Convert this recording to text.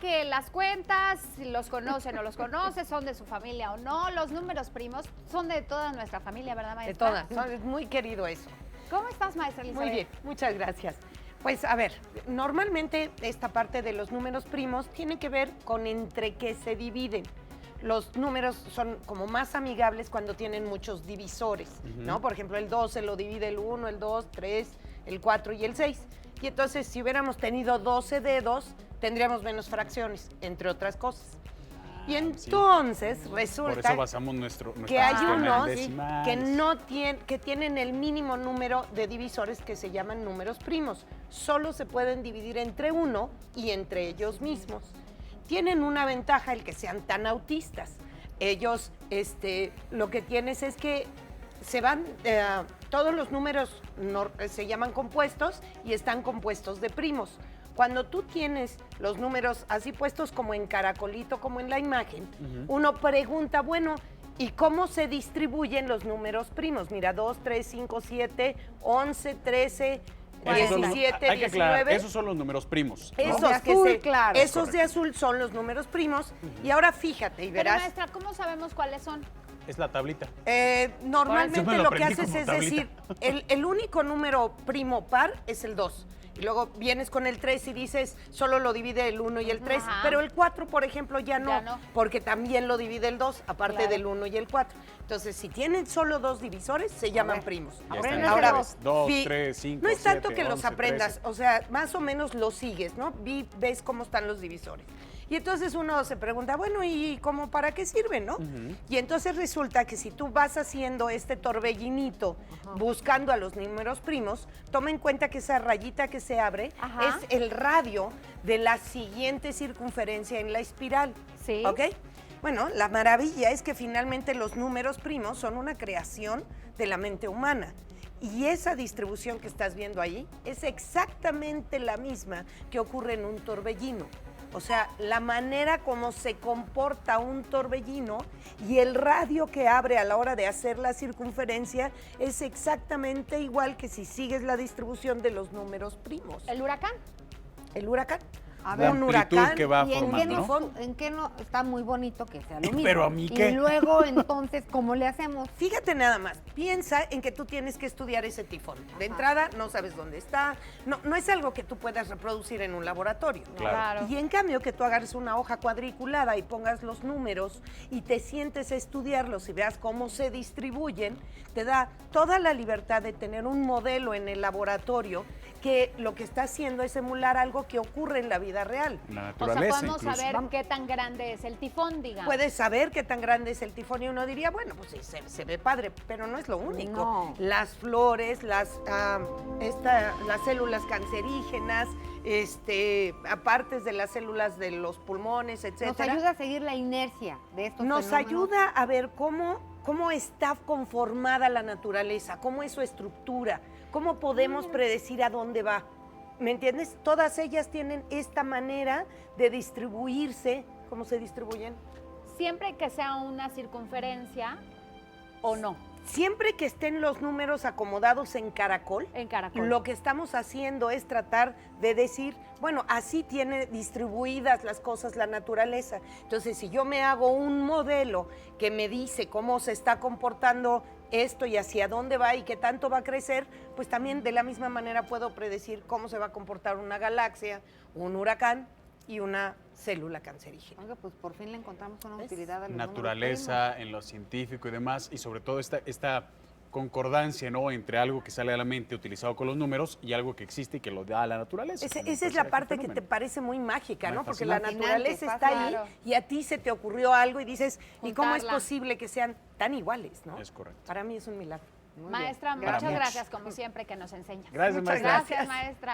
que las cuentas, si los conoce o no los conoce, son de su familia o no, los números primos son de toda nuestra familia, ¿verdad, maestra? De todas, es muy querido eso. ¿Cómo estás, maestra Elizabeth? Muy bien, muchas gracias. Pues a ver, normalmente esta parte de los números primos tiene que ver con entre qué se dividen. Los números son como más amigables cuando tienen muchos divisores, ¿no? Por ejemplo, el 12 lo divide el 1, el 2, 3, el 4 y el 6. Y entonces, si hubiéramos tenido 12 dedos, tendríamos menos fracciones, entre otras cosas. Y entonces resulta por eso basamos nuestro que hay sistema en unos decimales. que tienen el mínimo número de divisores que se llaman números primos. Solo se pueden dividir entre uno y entre ellos mismos. Tienen una ventaja el que sean tan autistas. Ellos, lo que tienes es que se van, todos los números se llaman compuestos y están compuestos de primos. Cuando tú tienes los números así puestos como en caracolito, como en la imagen, uno pregunta, bueno, ¿y cómo se distribuyen los números primos? Mira, 2, 3, 5, 7, 11, 13, 17, hay que aclarar, 19. esos son los números primos. Esos, de azul, claro. Esos de azul son los números primos. Y ahora fíjate y Pero, verás. maestra, ¿cómo sabemos cuáles son? Es la tablita. Normalmente Yo me lo lo que aprendí haces como es tablita. decir, el único número primo par es el 2. Y luego vienes con el 3 y dices, solo lo divide el 1 y el 3. Ajá. Pero el 4, por ejemplo, ya no, porque también lo divide el 2, aparte Claro. del 1 y el 4. Entonces, si tienen solo dos divisores, se llaman primos. Ya Aprende está. Ahora, Ahora, 2, 3, 5, no es tanto 7, que los 11, aprendas, 13. o sea, más o menos los sigues, ¿no? Ves cómo están los divisores. Y entonces uno se pregunta, bueno, ¿y cómo para qué sirven, no? Y entonces resulta que si tú vas haciendo este torbellinito buscando a los números primos, toma en cuenta que esa rayita que se abre es el radio de la siguiente circunferencia en la espiral. Sí. ¿Ok? Bueno, la maravilla es que finalmente los números primos son una creación de la mente humana. Y esa distribución que estás viendo ahí es exactamente la misma que ocurre en un torbellino. O sea, la manera como se comporta un torbellino y el radio que abre a la hora de hacer la circunferencia es exactamente igual que si sigues la distribución de los números primos. ¿El huracán? El huracán. A La ver, un amplitud huracán. que va ¿Y en qué, formando, ¿no? en qué no está muy bonito que sea lo mismo? Pero a mí qué. Y luego, entonces, ¿cómo le hacemos? Fíjate nada más, piensa en que tú tienes que estudiar ese tifón. De entrada, no sabes dónde está, no es algo que tú puedas reproducir en un laboratorio. Claro. Y en cambio que tú agarres una hoja cuadriculada y pongas los números y te sientes a estudiarlos y veas cómo se distribuyen, te da toda la libertad de tener un modelo en el laboratorio que lo que está haciendo es emular algo que ocurre en la vida real. La O sea, naturaleza podemos incluso. saber qué tan grande es el tifón, digamos. Puedes saber qué tan grande es el tifón y uno diría, bueno, pues sí, se ve padre, pero no es lo único. No. Las flores, las células cancerígenas, partes de las células de los pulmones, Nos etcétera. ayuda a seguir la inercia de estos Nos fenómenos. ayuda a ver cómo está conformada la naturaleza, cómo es su estructura, cómo podemos predecir a dónde va. ¿Me entiendes? Todas ellas tienen esta manera de distribuirse. ¿Cómo se distribuyen? Siempre que sea una circunferencia o no, Siempre que estén los números acomodados en caracol, en caracol. lo que estamos haciendo es tratar de decir, bueno, así tiene distribuidas las cosas la naturaleza. Entonces, si yo me hago un modelo que me dice cómo se está comportando esto y hacia dónde va y qué tanto va a crecer, pues también de la misma manera puedo predecir cómo se va a comportar una galaxia, un huracán y una célula cancerígena. Oiga, pues por fin le encontramos una ¿Ves? utilidad a los Naturaleza, en lo científico y demás, y sobre todo esta concordancia, ¿no?, entre algo que sale a la mente utilizado con los números y algo que existe y que lo da a la naturaleza. Esa es la parte que te parece muy mágica, Muy ¿no? Porque la fascinante. naturaleza está ahí Claro. y a ti se te ocurrió algo y dices, ¿y cómo es Juntarla. posible que sean tan iguales, no? Es correcto. Para mí es un milagro. Muy bien. Maestra, Para muchas muchos. gracias como siempre que nos enseñas. Gracias, Muchas maestra. Gracias, maestra.